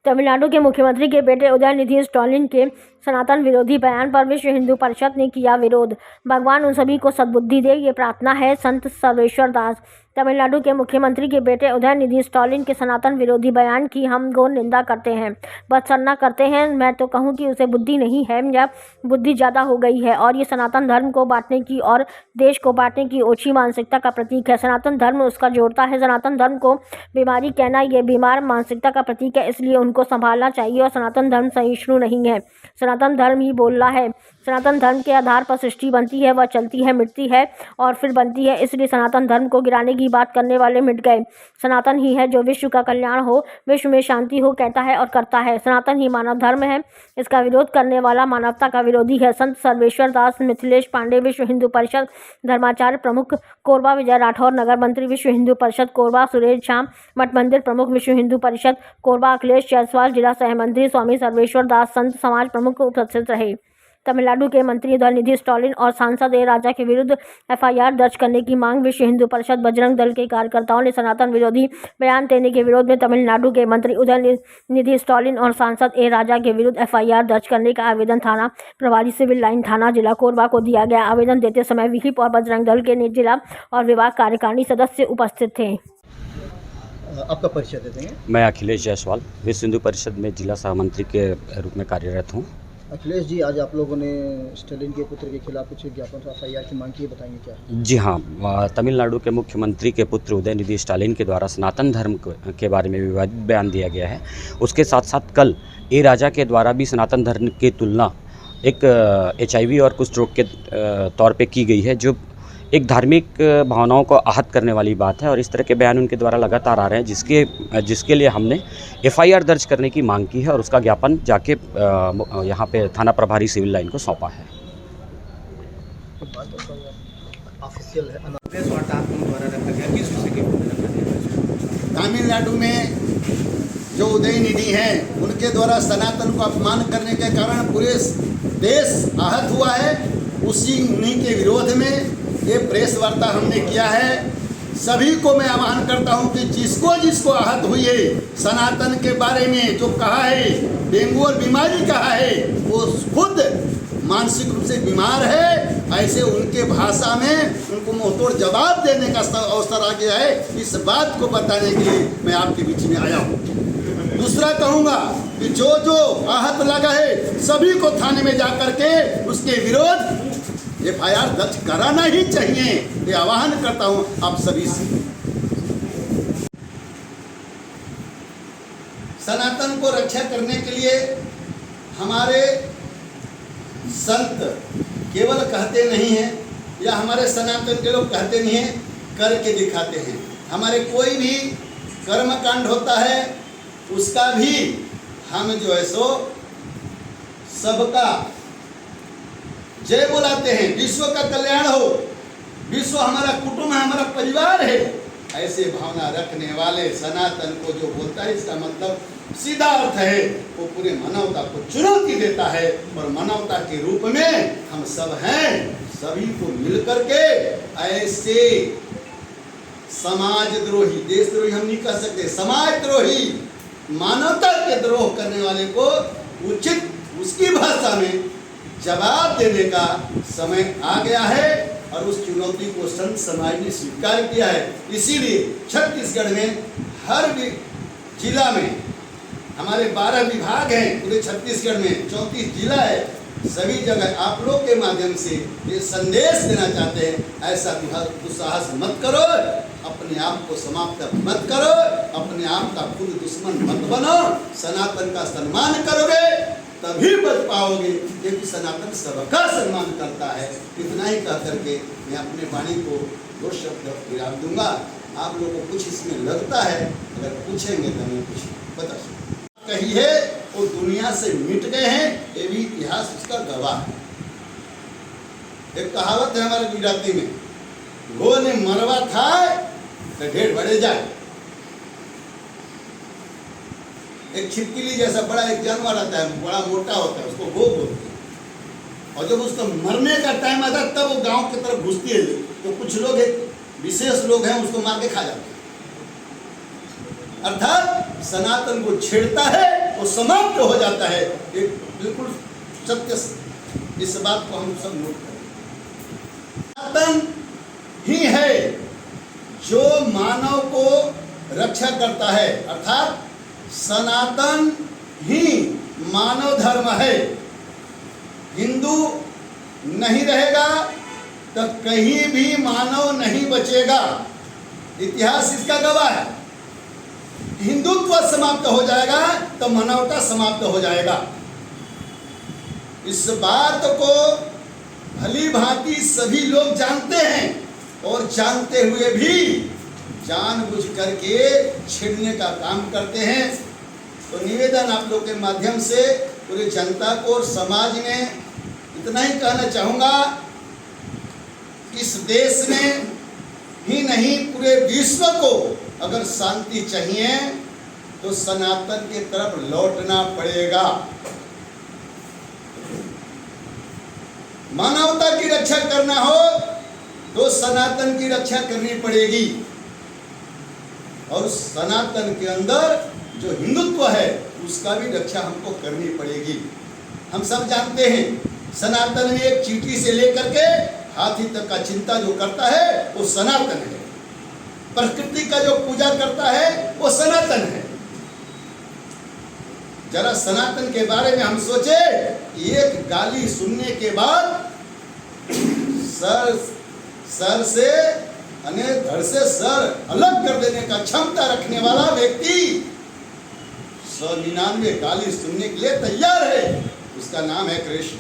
तमिलनाडु के मुख्यमंत्री के बेटे उदयनिधि स्टालिन के सनातन विरोधी बयान पर विश्व हिंदू परिषद ने किया विरोध। भगवान उन सभी को सद्बुद्धि दे, ये प्रार्थना है। संत सर्वेश्वर दास। तमिलनाडु के मुख्यमंत्री के बेटे उदयनिधि स्टालिन के सनातन विरोधी बयान की हम घोर निंदा करते हैं, भर्त्सना करते हैं। मैं तो कहूँ कि उसे बुद्धि नहीं है या बुद्धि ज़्यादा हो गई है और ये सनातन धर्म को बांटने की और देश को बांटने की ओछी मानसिकता का प्रतीक है। सनातन धर्म उसका जोड़ता है। सनातन धर्म को बीमारी कहना ये बीमार मानसिकता का प्रतीक है, इसलिए उनको संभालना चाहिए। और सनातन धर्म सहिष्णु नहीं है। सनातन धर्म ही बोल रहा है। सनातन धर्म के आधार पर सृष्टि बनती है, वह चलती है, मिटती है और फिर बनती है। इसलिए सनातन धर्म को गिराने की बात करने वाले मिट गए। सनातन ही है जो विश्व का कल्याण हो, विश्व में शांति हो कहता है और करता है। सनातन ही मानव धर्म है। इसका विरोध करने वाला मानवता का विरोधी है। संत सर्वेश्वर दास, मिथिलेश पांडे, विश्व हिंदू परिषद धर्माचार्य प्रमुख कोरबा, विजय राठौर, नगर मंत्री विश्व हिंदू परिषद कोरबा, सुरेश शाम, मठ मंदिर प्रमुख विश्व हिंदू परिषद कोरबा, अखिलेश जायसवाल, जिला सहमंत्री स्वामी सर्वेश्वर दास, संत समाज प्रमुख उपस्थित रहे। तमिलनाडु के मंत्री उदयनिधि स्टालिन और सांसद ए राजा के विरुद्ध एफआईआर दर्ज करने की मांग। विश्व हिंदू परिषद बजरंग दल के कार्यकर्ताओं ने सनातन विरोधी बयान देने के विरोध में तमिलनाडु के मंत्री उदयनिधि स्टालिन और सांसद ए राजा के विरुद्ध एफआईआर दर्ज करने का आवेदन थाना प्रभारी सिविल लाइन थाना जिला कोरबा को दिया गया। आवेदन देते समय विहिप और बजरंग दल के जिला और विभाग कार्यकारिणी सदस्य उपस्थित थे। आपका परिचय दे देंगे। मैं अखिलेश जायसवाल, विश्व हिंदू परिषद में जिला सहमंत्री के रूप में कार्यरत हूँ। अखिलेश जी, आज आप लोगों ने स्टालिन के पुत्र के खिलाफ कुछ ज्ञापन एफआईआर की मांग की, बताएंगे क्या? जी हाँ, तमिलनाडु के मुख्यमंत्री के पुत्र उदयनिधि स्टालिन के द्वारा सनातन धर्म के बारे में विवादित बयान दिया गया है। उसके साथ साथ कल ए राजा के द्वारा भी सनातन धर्म की तुलना एक HIV और कुष्ठ रोग के तौर पे की गई है, जो एक धार्मिक भावनाओं को आहत करने वाली बात है। और इस तरह के बयान उनके द्वारा लगातार आ रहे हैं, जिसके लिए हमने एफआईआर दर्ज करने की मांग की है और उसका ज्ञापन जाके यहाँ पे थाना प्रभारी सिविल लाइन को सौंपा है। तमिलनाडु में जो उदयनिधि हैं, उनके द्वारा सनातन को अपमान करने के कारण पूरे देश आहत हुआ है। उन्हीं के विरोध में ये प्रेस वार्ता हमने किया है। सभी को मैं आह्वान करता हूं कि जिसको आहत हुई है, सनातन के बारे में जो कहा है, डेंगू और बीमारी कहा है, वो खुद मानसिक रूप से बीमार है। ऐसे उनके भाषा में उनको मुंहतोड़ जवाब देने का अवसर आ गया है। इस बात को बताने के लिए मैं आपके बीच में आया हूँ। दूसरा कहूँगा कि जो आहत लगा है, सभी को थाने में जा करके उसके विरोध एफआईआर दर्ज कराना ही चाहिए। ये आह्वान करता हूं आप सभी से। सनातन को रक्षा करने के लिए हमारे संत केवल कहते नहीं हैं या हमारे सनातन के लोग कहते नहीं हैं, करके दिखाते हैं। हमारे कोई भी कर्मकांड होता है, उसका भी हम जो है सो सबका जय बुलाते हैं। विश्व का कल्याण हो, विश्व हमारा कुटुंब है, हमारा परिवार है, ऐसे भावना रखने वाले सनातन को जो बोलता है, इसका मतलब सीधा अर्थ है वो पूरे मानवता को चुनौती देता है। और मानवता के रूप में हम सब हैं। सभी को मिलकर के ऐसे समाजद्रोही, देशद्रोही हम नहीं कह सकते, समाजद्रोही, मानवता के द्रोह करने वाले को उचित उसकी भाषा में जवाब देने का समय आ गया है। और उस चुनौती को संत समाज ने स्वीकार किया है। इसीलिए छत्तीसगढ़ में हर जिला में हमारे 12 विभाग हैं, पूरे छत्तीसगढ़ में 34 जिला है। सभी जगह आप लोग के माध्यम से ये संदेश देना चाहते हैं, ऐसा दुस्साहस मत करो, अपने आप को समाप्त मत करो, अपने आप का खुद दुश्मन मत बनो। सनातन का सम्मान करोगे तभी बच पाओगे, क्योंकि सनातन सबका सम्मान करता है। इतना ही कह करके मैं अपने वाणी को 2 शब्द विराम दूंगा। आप लोगों को कुछ इसमें लगता है, अगर पूछेंगे तो मैं कुछ बता सकूँ। कही है वो दुनिया से मिट गए हैं, ये भी इतिहास उसका गवाह है। एक कहावत है हमारे गुजराती में, गो ने मरवा था तो ढेर बढ़े जाए। एक छिपकली जैसा बड़ा एक जानवर आता है, बड़ा मोटा होता है, उसको गो बोलते हैं। और जब उसका मरने का टाइम आता है, तब वो गांव की तरफ घुसती है। तो कुछ लोग, एक विशेष लोग हैं, उसको मार के खा जाते हैं। अर्थात सनातन को छेड़ता है वो समाप्त हो जाता है। एक बिल्कुल सत्य, इस बात को हम सब नोट करें। सनातन ही है जो मानव को रक्षा करता है, अर्थात सनातन ही मानव धर्म है। हिंदू नहीं रहेगा तो कहीं भी मानव नहीं बचेगा। इतिहास इसका गवाह है। हिंदुत्व समाप्त हो जाएगा तो मानवता समाप्त हो जाएगा। इस बात को भली भांति सभी लोग जानते हैं और जानते हुए भी जानबूझ करके छेड़ने का काम करते हैं। तो निवेदन आप लोग के माध्यम से पूरी जनता को और समाज में इतना ही कहना चाहूँगा, इस देश में ही नहीं पूरे विश्व को अगर शांति चाहिए तो सनातन की तरफ लौटना पड़ेगा। मानवता की रक्षा करना हो तो सनातन की रक्षा करनी पड़ेगी और सनातन के अंदर जो हिंदुत्व है उसका भी रक्षा हमको करनी पड़ेगी। हम सब जानते हैं सनातन में एक चींटी से लेकर के हाथी तक का चिंता जो करता है वो सनातन है। प्रकृति का जो पूजा करता है वो सनातन है। जरा सनातन के बारे में हम सोचे, एक गाली सुनने के बाद सर से धड़ से सर अलग कर देने का क्षमता रखने वाला व्यक्ति 199 गाली सुनने के लिए तैयार है। उसका नाम है कृष्ण।